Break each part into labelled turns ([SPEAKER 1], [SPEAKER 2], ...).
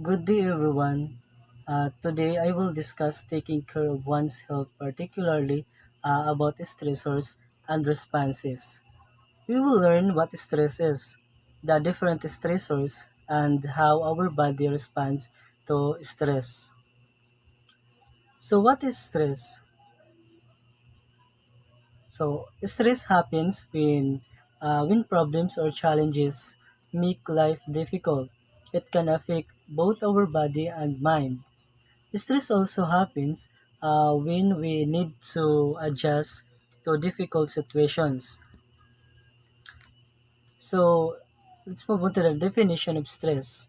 [SPEAKER 1] Good day, everyone. Today, I will discuss taking care of one's health, particularly about stressors and responses. We will learn what stress is, the different stressors, and how our body responds to stress. So, what is stress? Stress happens when problems or challenges make life difficult. It can affect both our body and mind. Stress also happens when we need to adjust to difficult situations. So, let's move on to the definition of stress.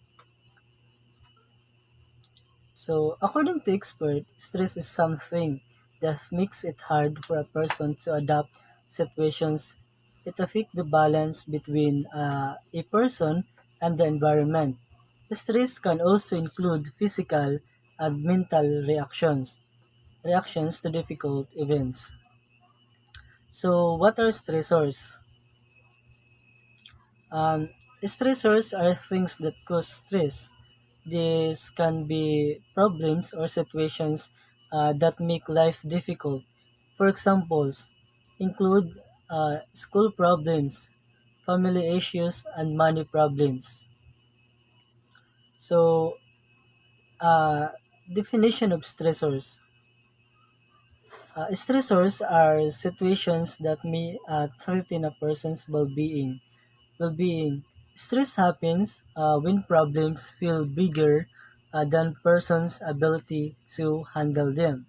[SPEAKER 1] So, according to experts, stress is something that makes it hard for a person to adapt situations. It affects the balance between a person and the environment. Stress can also include physical and mental reactions to difficult events. So, what are stressors? Um, Stressors are things that cause stress. These can be problems or situations that make life difficult. For examples, include school problems, family issues, and money problems. So, uh, definition of stressors. Stressors are situations that may threaten a person's well-being. Stress happens when problems feel bigger than person's ability to handle them.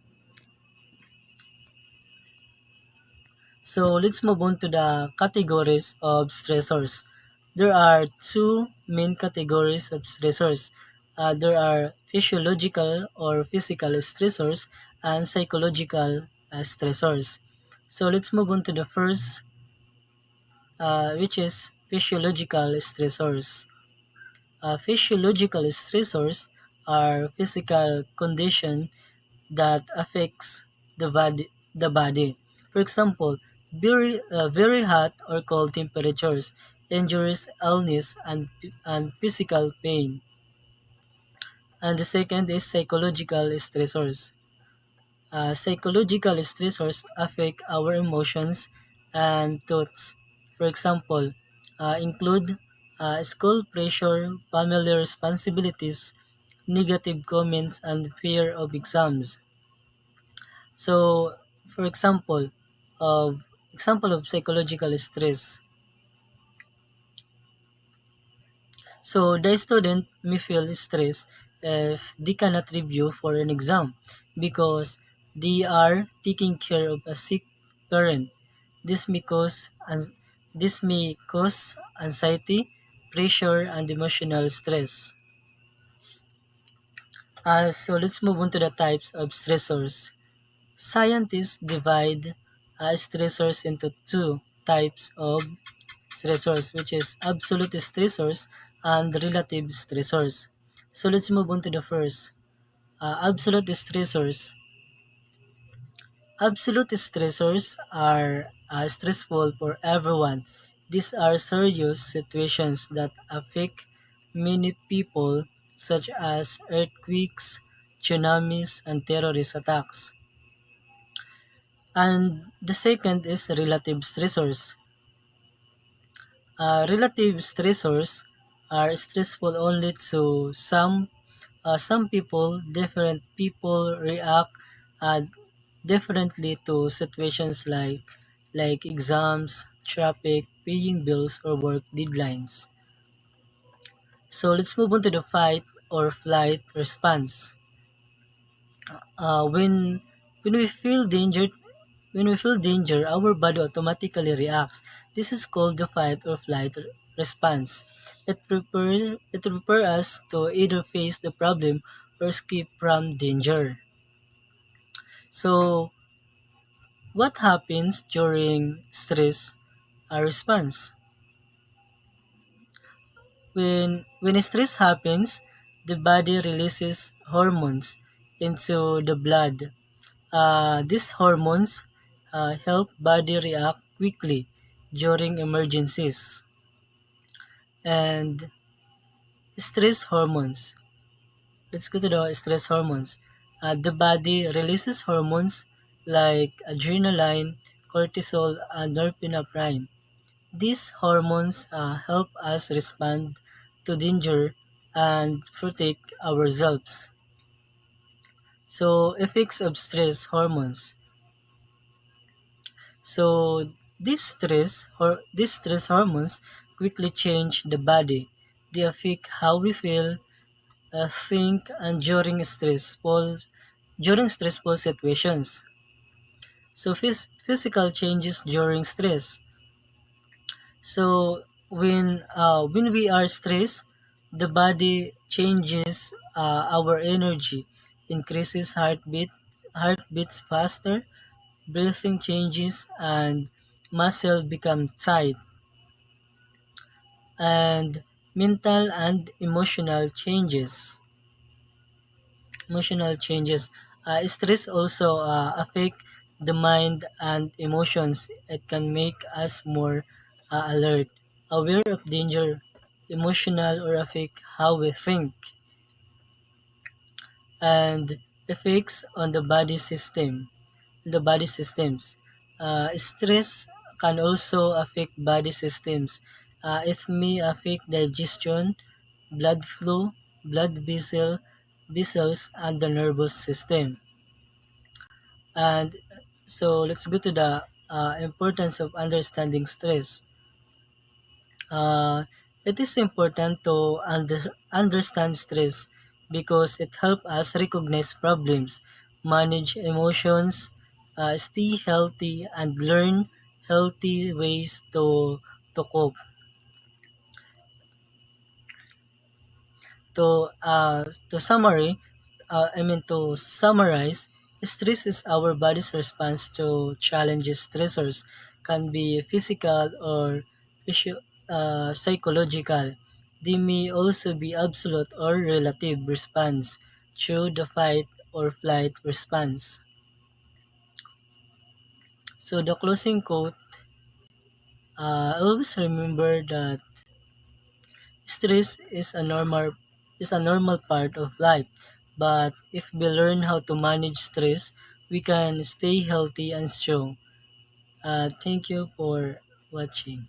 [SPEAKER 1] So let's move on to the categories of stressors. There are two main categories of stressors. There are physiological or physical stressors and psychological stressors. So let's move on to the first, which is physiological stressors. Physiological stressors are physical condition that affects the body. For example, very hot or cold temperatures, injuries, illness, and physical pain. And the second is psychological stressors. Psychological stressors affect our emotions and thoughts. For example, include school pressure, family responsibilities, negative comments, and fear of exams. So, for example of psychological stress. So, the student may feel stress if they cannot review for an exam because they are taking care of a sick parent. This may cause this may cause anxiety, pressure, and emotional stress. So let's move on to the types of stressors. Scientists divide stressors into two types of stressors, which is absolute stressors and relative stressors. So let's move on to the first. Absolute stressors. Absolute stressors are stressful for everyone. These are serious situations that affect many people, such as earthquakes, tsunamis, and terrorist attacks. And the second is relative stressors. Relative stressors are stressful only to some people. Different people react uh, differently to situations like exams, traffic, paying bills, or work deadlines. So let's move on to the fight or flight response. Uh, when when we feel danger, when we feel danger, our body automatically reacts. This is called the fight or flight response. It prepares us to either face the problem or escape from danger. So, what happens during stress response? When stress happens, the body releases hormones into the blood. These hormones help body react quickly during emergencies. And stress hormones. let's go to the stress hormones. The body releases hormones like adrenaline, cortisol, and norepinephrine. These hormones help us respond to danger and protect ourselves. So, effects of stress hormones. So, these stress hormones quickly change the body. They affect how we feel, think, and during stressful situations. So, physical changes during stress. So when we are stressed, the body changes our energy, increases heartbeats faster, breathing changes, and muscle become tight, and mental and emotional changes. Stress also affect the mind and emotions. It can make us more alert, aware of danger, emotional, or affect how we think, and effects on the body systems. Stress can also affect body systems. It may affect digestion, blood flow, blood vessels, and the nervous system. And so let's go to the importance of understanding stress. Uh, it is important to understand stress because it helps us recognize problems, manage emotions, stay healthy, and learn healthy ways to cope. To summarize, stress is our body's response to challenges. Stressors can be physical or psychological. They may also be absolute or relative response through the fight or flight response. So the closing quote, always remember that stress is a normal part of life, but if we learn how to manage stress, we can stay healthy and strong. Thank you for watching.